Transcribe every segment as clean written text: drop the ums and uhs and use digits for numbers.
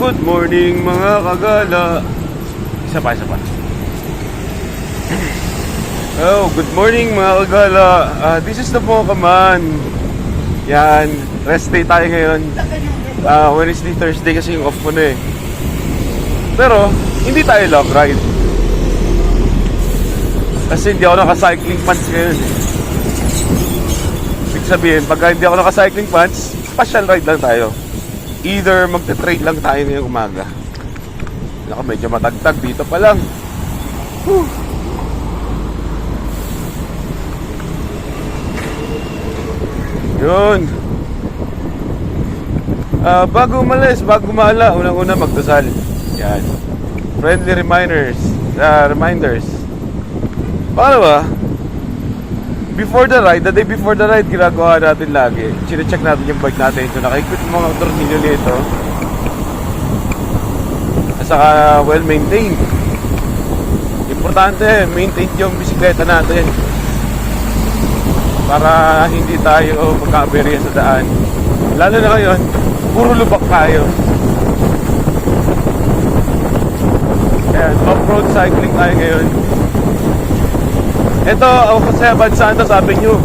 Good morning mga kagala. Isa pa. Oh, good morning mga kagala. This is the Mokaman. Yan, rest day tayo ngayon. Wednesday, Thursday kasi yung off ko na eh. Pero, hindi tayo long ride. Kasi hindi ako naka-cycling pants ngayon. Ibig sabihin, pagka hindi ako naka-cycling pants, special ride lang tayo. Either magte-trail lang tayo ngayong umaga. Naka medyo matagtag dito pa lang. Whew. Yun. Bago umalis, bago umala, unang-una magdasal. Yan. Friendly reminders. Pangalawa, before the ride, the day before the ride, ginagawa natin lagi. Chine-check natin yung bike natin. Ito, nakaikot yung mga tornilyo nito. At saka, well-maintained. Importante, maintain yung bisikleta natin. Para hindi tayo magka-aberya sa daan. Lalo na ngayon, puro lubak tayo. Ayan, off-road cycling tayo ngayon. Ito, Jose Abansanta, sabi nyo.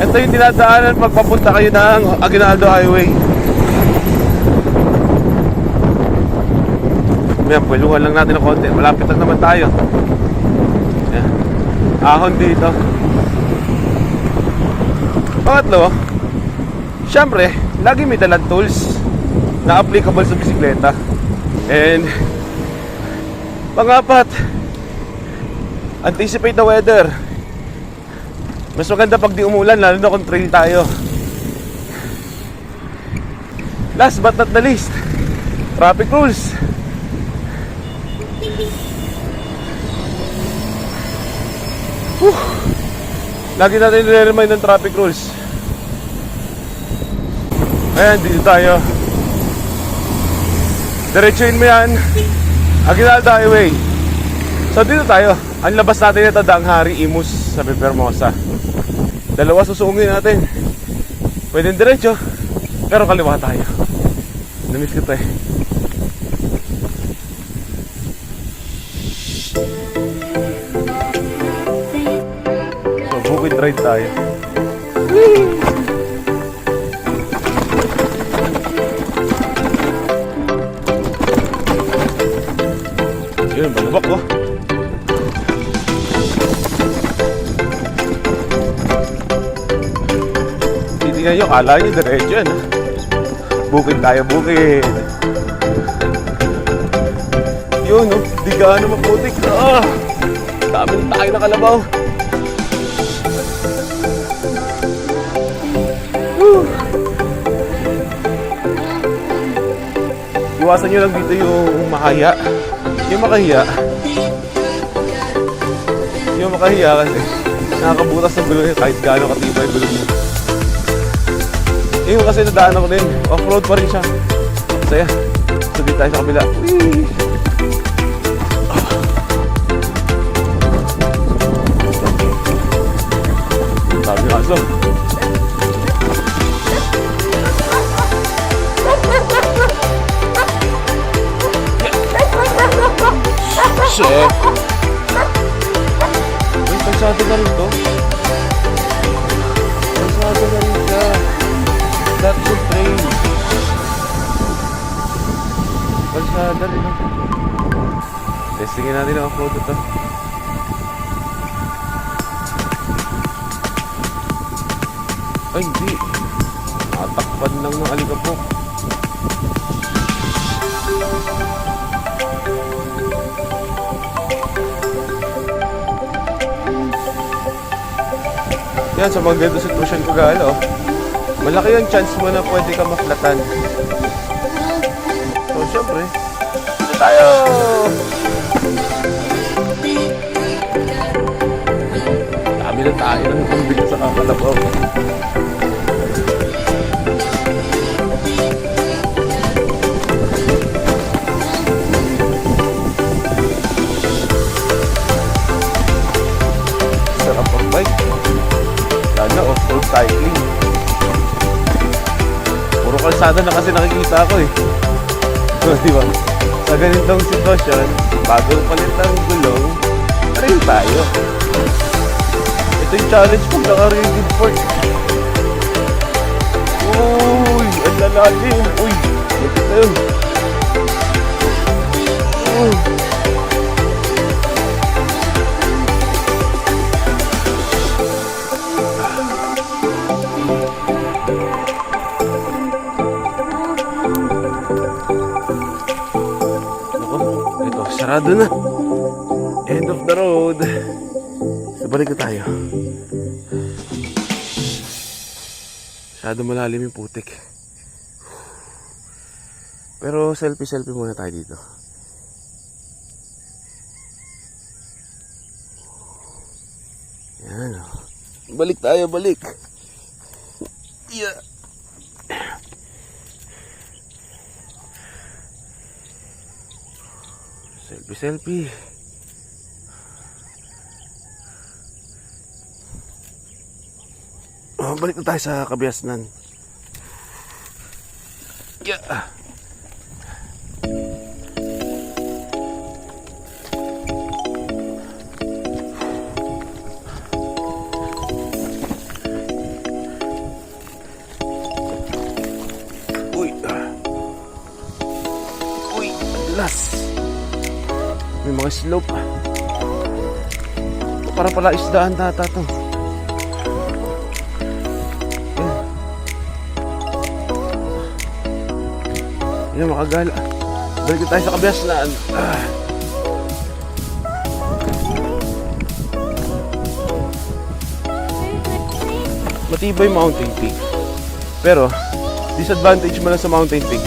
Ito yung dinadaanan pagpapunta kayo ng Aguinaldo Highway. Ayan, pulungan lang natin ng konti. Malapit lang naman tayo. Ayan. Ahon dito. Pangatlo, syempre, lagi may dalang tools na applicable sa bisikleta. And pangapat, anticipate the weather. Mas maganda pag di umulan, lalo na kung trail tayo. Last but not the least, traffic rules. Lagi natin nire-remind ng traffic rules. Ayan, dito tayo. Diretsuin mo yan, Aguinaldo Highway. So dito tayo. Ang labas natin ito, Daang Hari, Imus, sa Pepermosa. Dalawa susungin natin. Pwedeng diretso, pero kaliwa tayo. Namiss ko to eh. So bukid ride tayo. Yun, malubak ko. Titingnan nyo, kala nyo diretso yan. Bukid tayo, bukid. Yun, no? Di gaano maputik. Daming tayo na kalabaw. Iwasan nyo lang dito yung mahaya. Yung makahiya kasi nakakabutas ng gulong niya kahit gaano katibay yung gulong niya. Yung kasi nadaan ako din, off-road pa rin siya. Saya, sabi tayo sa kabila. Whee! Sabi ng aso. Shit! Uy, pansado na rin to. Pansado na rin siya. That's the train. Pansado rin. Testingin natin ang off-road ito. Ay, hindi. Natakpan lang ng alikabok. Yan, sa mga ganito sitwasyon ko gala, malaki yung chance mo na pwede ka maflatan. So, syempre, ito tayo! Dami na tayo ng kumbig sa kakalabaw. Sarap ang bike. Lalo off-road cycling. Puro kalsada na kasi nakikita ko eh. Di ba? Sa ganitong sitwasyon, bago palit ang gulong, trail tayo. Ito yung challenge kung naka-rigid fork. Uy, ang lalalim. Uy, ito tayo. Ito, sarado na. End of the road. So, balik na tayo. Masyado malalim yung putik. Pero selfie muna tayo dito. Yan. Balik tayo, balik. Yeah. Selfie. Oh, balik na tayo sa Kabiasnan. Yeah. Uy, las. May mga slope. Para pala isdaan tata to. Yan, makagala. Balik tayo sa Kabiasnan. Matibay mountain peak. Pero disadvantage mo lang sa mountain peak,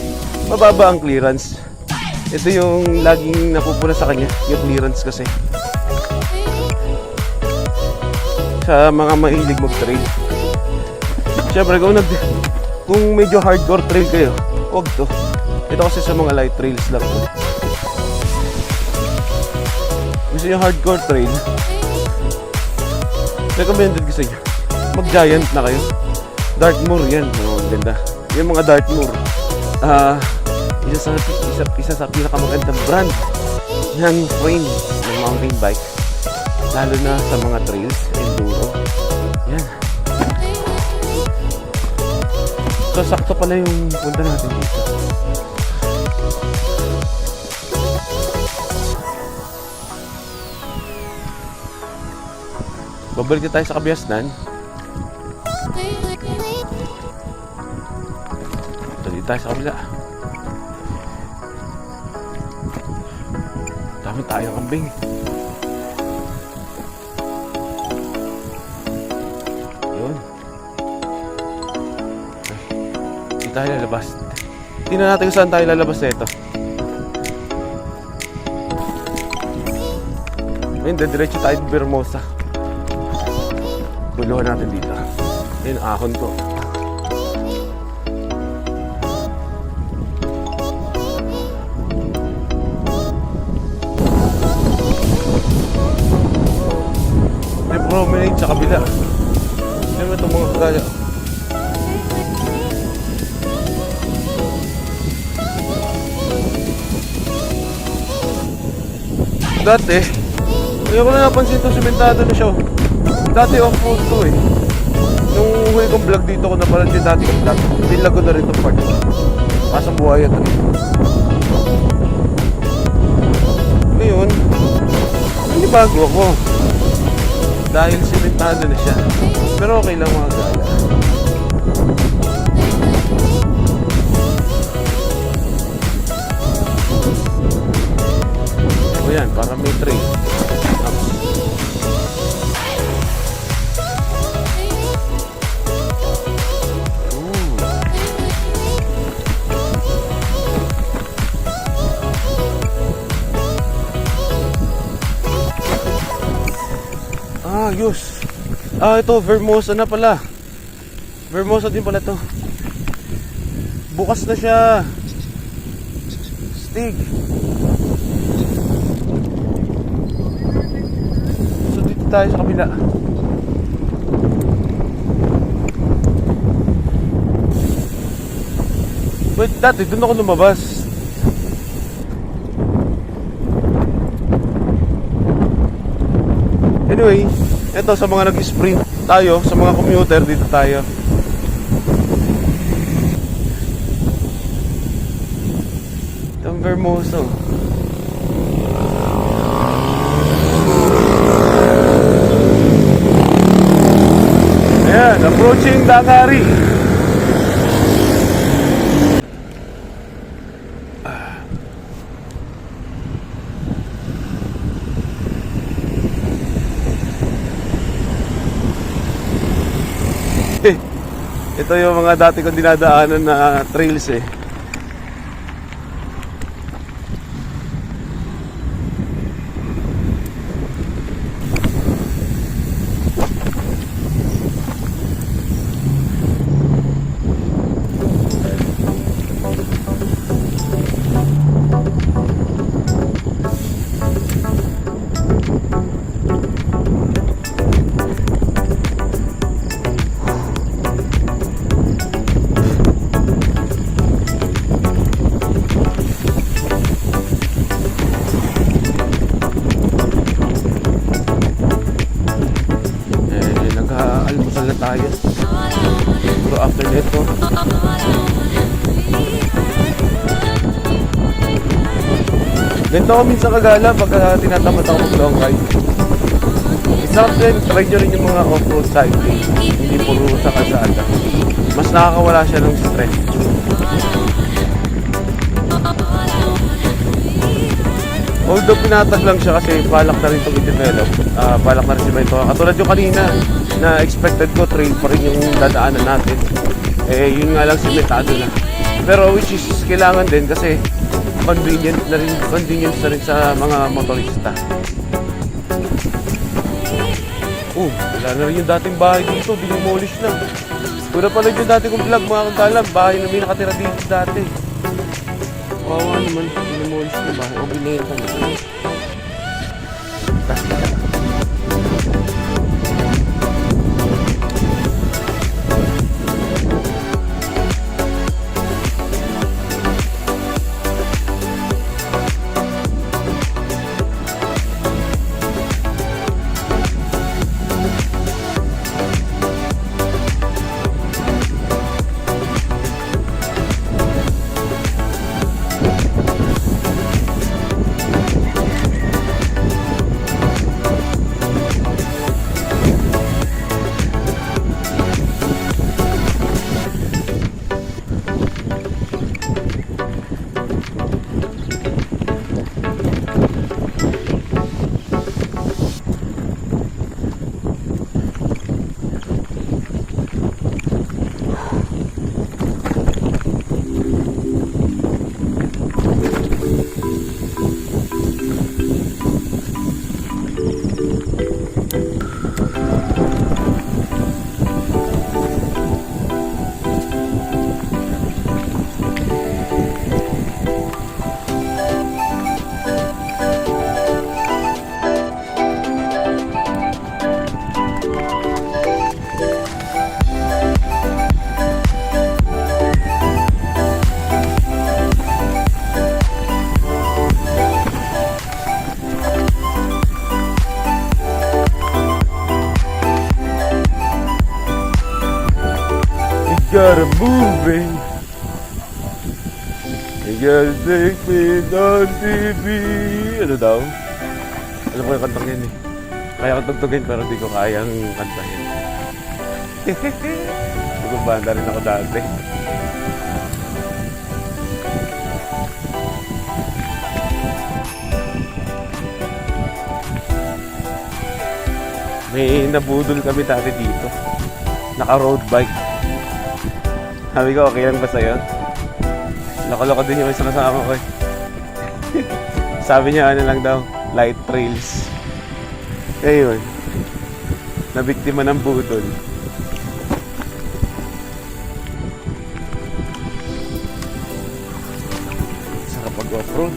mababa ang clearance. Ito yung laging napupuna sa kanya, yung clearance kasi. Sa mga mahilig mag-trail. Siyempre, kung medyo hardcore trail kayo, huwag to. Ito kasi sa mga light trails lang to. Gusto nyo hardcore trail, recommended ko sa inyo, mag-giant na kayo. Dartmoor yan, ang ganda. Yung mga Dartmoor, isa sa pinakamagandang brand ng frame ng mountain bike, lalo na sa mga trails, enduro. Yan. So, sakto pala yung punta natin dito. Babalik na tayo sa Kabiasnan. Dito tayo sa kabila. Dami tayo kambing. Yun. Dito tayo lalabas. Tingnan natin kung saan tayo lalabas na ito. Ayun, diretso tayo sa Bermosa. Guluhan natin dito. Ayun, ahon to. May promenade sa kabila. Ayun ba itong mga kagaya? Dati, ayaw ko na napansin itong sementado na siya. Dati off-road to eh. Nung huli kong vlog dito ko napalan siya dati kong vlog. Binlag ko na rin itong part. Pasang buhaya to rin. Ngayon, hindi bago ako. Dahil sementado na siya. Pero okay lang mga gala. O yan, para may trail. Ayos. Ito, Vermosa na pala. Vermosa din pala to. Bukas na siya. Stig. So, dito tayo sa kabila. Wait, dati, doon ako lumabas. Anyway, ito sa mga nag-sprint tayo, sa mga commuter, dito tayo. Itong Vermoso. Ayan, approaching Dangari. Ito yung mga dati kong dinadaanan na trails eh. Almusal na tayo. Pero after nito, ganito ako minsan kagala pagka tinatamad ako mag long ride. Isang din, try nyo rin yung mga off-road cycling. Hindi puro sa kalsada. Mas nakakawala siya ng stress. Although pinatag lang siya kasi balak na rin itong i-develop. Balak na rin si Bento. Katulad yung kanina, na expected ko trail pa rin yung dadaanan natin. Eh, yun nga lang simentado na. Pero which is kailangan din kasi convenience na rin sa mga motorista. Wala na rin yung dating bahay dito, binimolish na. Una pala yung dati kong vlog, mga kagalang, bahay na may nakatira dito dati. Wawa naman, binimolish na bahay, o binenta na. Gotta move it. You gotta take me on TV. Ano daw? Alam ko yung kantang yan eh. Kaya ko tugtugin pero di ko kayang kantahin. Nagbanda rin ako dati. May nabudol kami dati dito. Naka-road bike. Sabi ko, okay lang ba sa'yo? Loko-loko din yung isang kasama ko eh. Sabi niya, ano lang daw, light trails. Kaya yun, nabiktima ng budol. Sarap pag-off-road.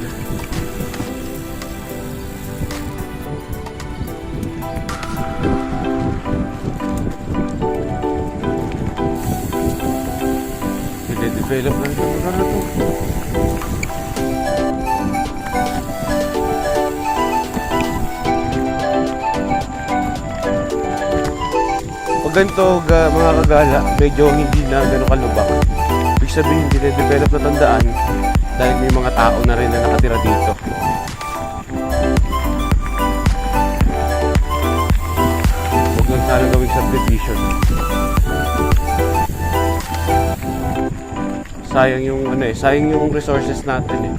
Develop na ito. ganito mga kagala, medyo hindi na gano'ng kalubak. Ibig sabihin, dine-develop na tandaan dahil may mga tao na rin na nakatira dito. Huwag lang sana gawing subdivision. Sayang yung sayang yung resources natin eh.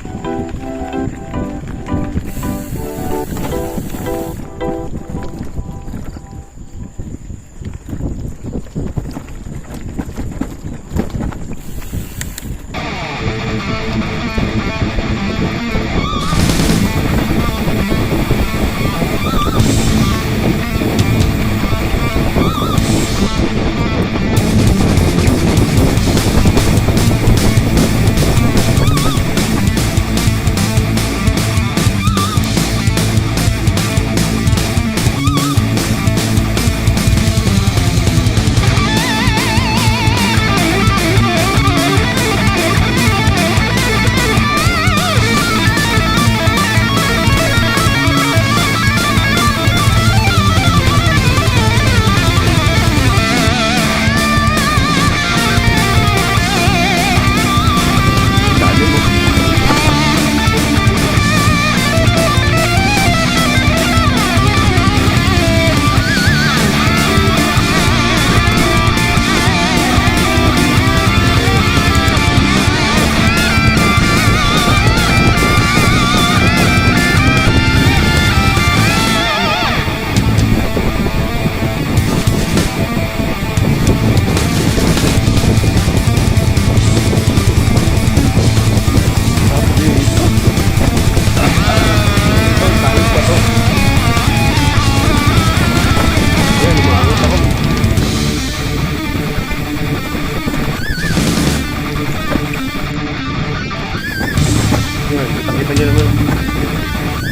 Kita nyo naman.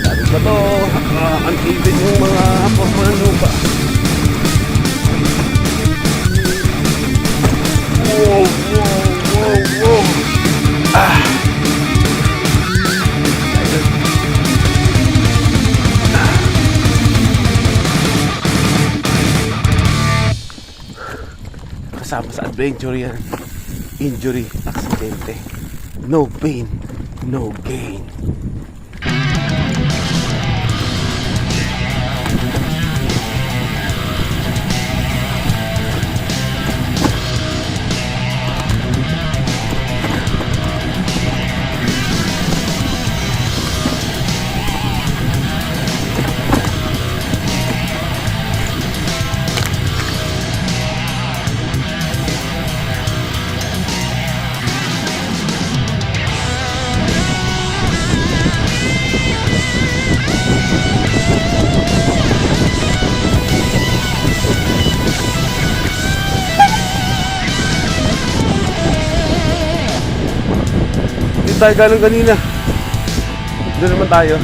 Dami ba ito? Uneven yung mga forma ng lupa. Wow, wow, wow, wow. Kasama sa adventure yan. Injury, aksidente. No pain, no gain. Tayo galing kanina. Doon naman tayo.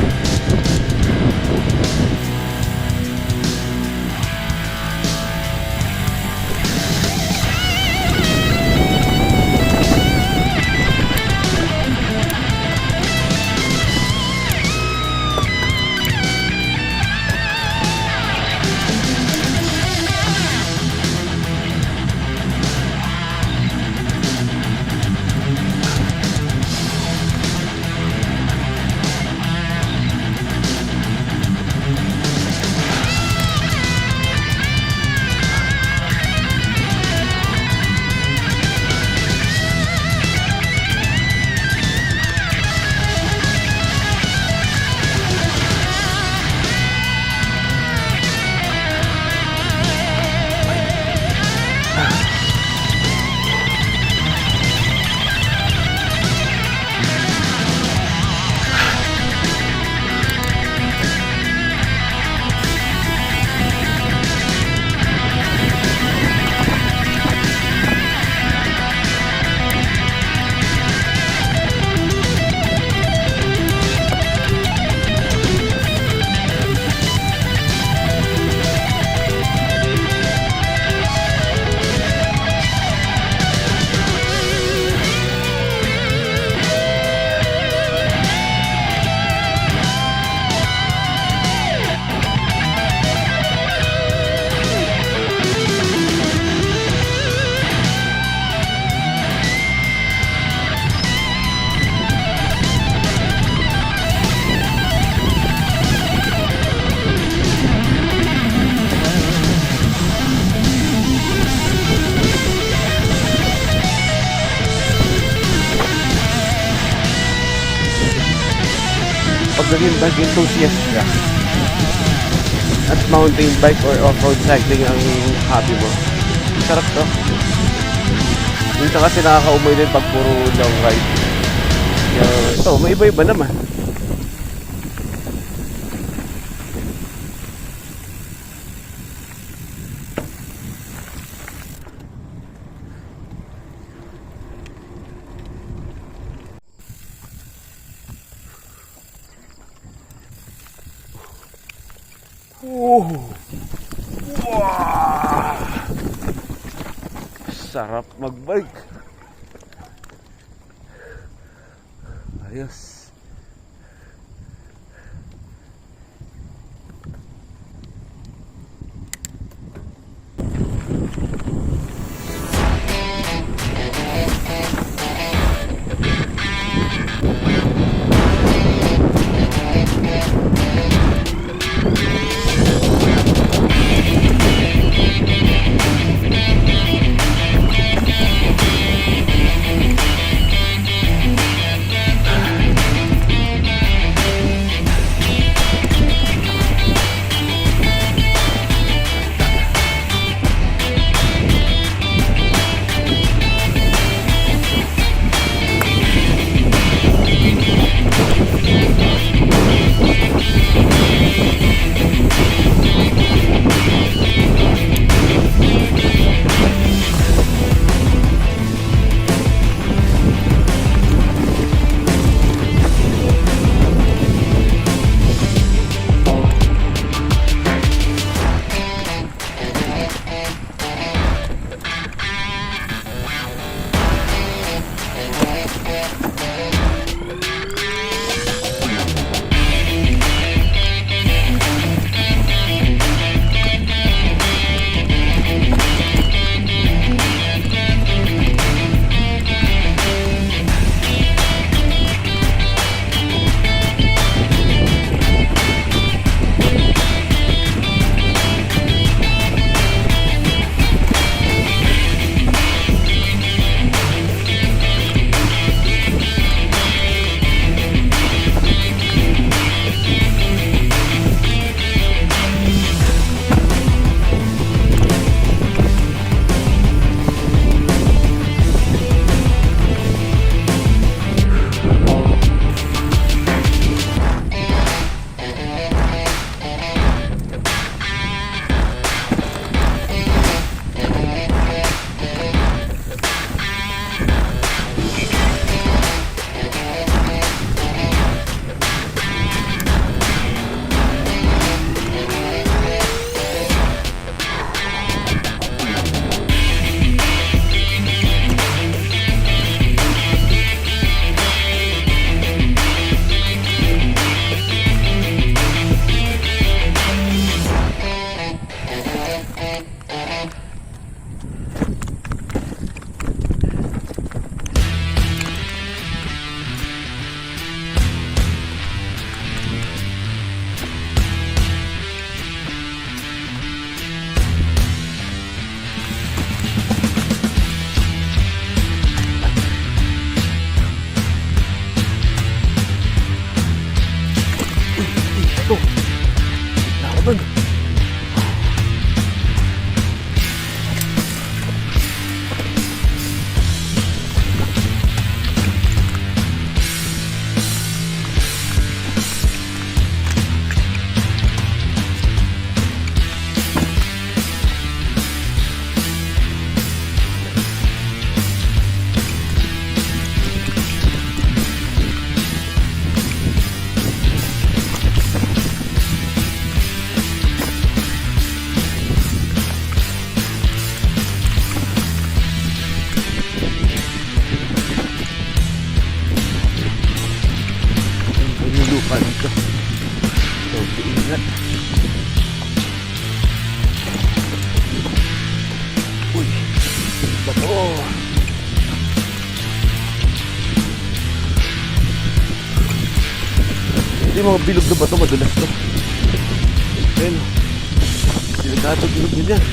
magiging bike enthusiast ka at mountain bike or off-road cycling ang hobby mo, sarap to. Minsan kasi nakaka-umoy din pag puro long ride. Ito, may iba-iba naman. Wow! Sarap magbike. Ayos. Yung mga bilog na bato, madulas to. Ayun. Delikado bilog din yan.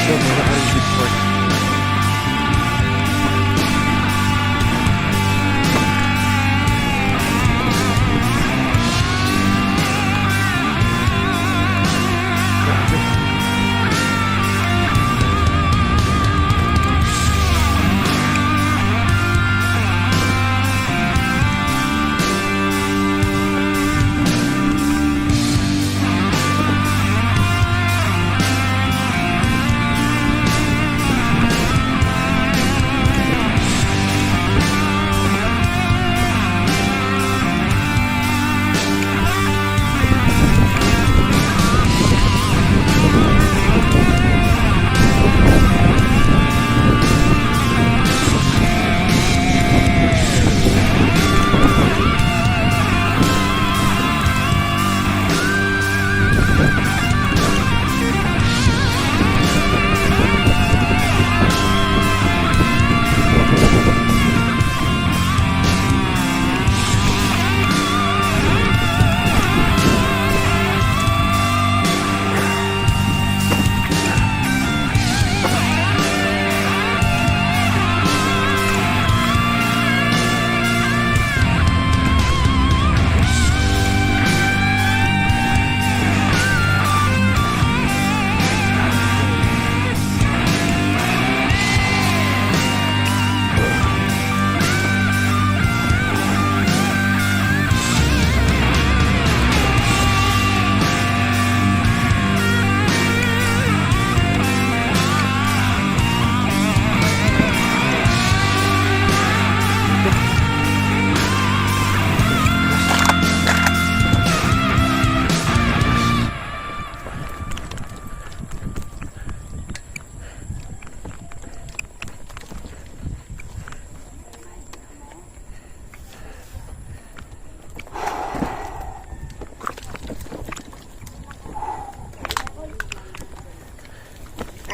Ito, may naka-rigid fork.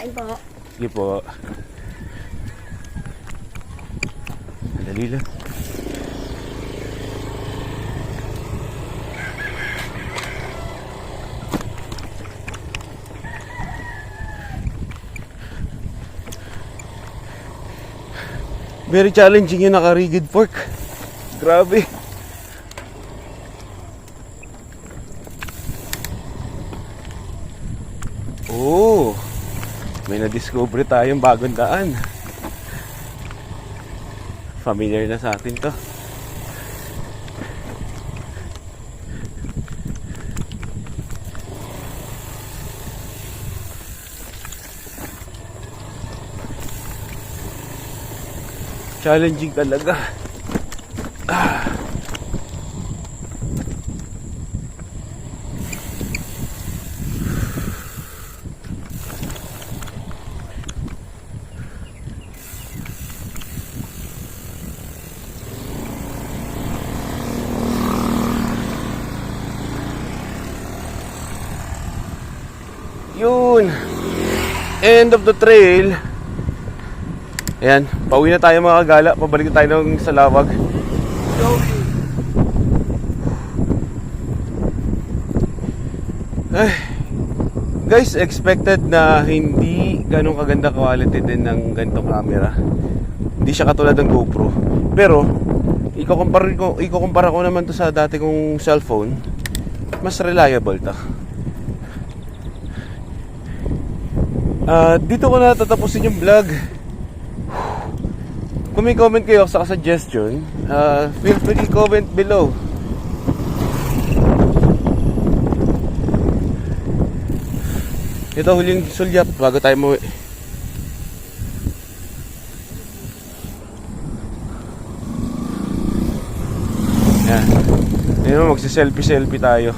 Kain po. Sige po. Dali lang. Very challenging yung naka-rigid fork. Grabe. Oh, may na-discover tayong bagong daan. Familiar na sa atin to. Challenging talaga. Yun. End of the trail. Ayan, pauwi na tayo mga kagala. Pabalik na tayo ng Salawag. Ay, guys, expected na hindi ganun kaganda quality din ng ganitong camera. Hindi siya katulad ng GoPro. Pero ikukumpara ko naman to sa dati kong cellphone. Mas reliable to. Dito ko na tatapusin yung vlog. Kung may comment kayo sa suggestion, feel free to comment below. Ito huling sulyap bago tayo umuwi. Yan. Ayun, magsi-selfie tayo.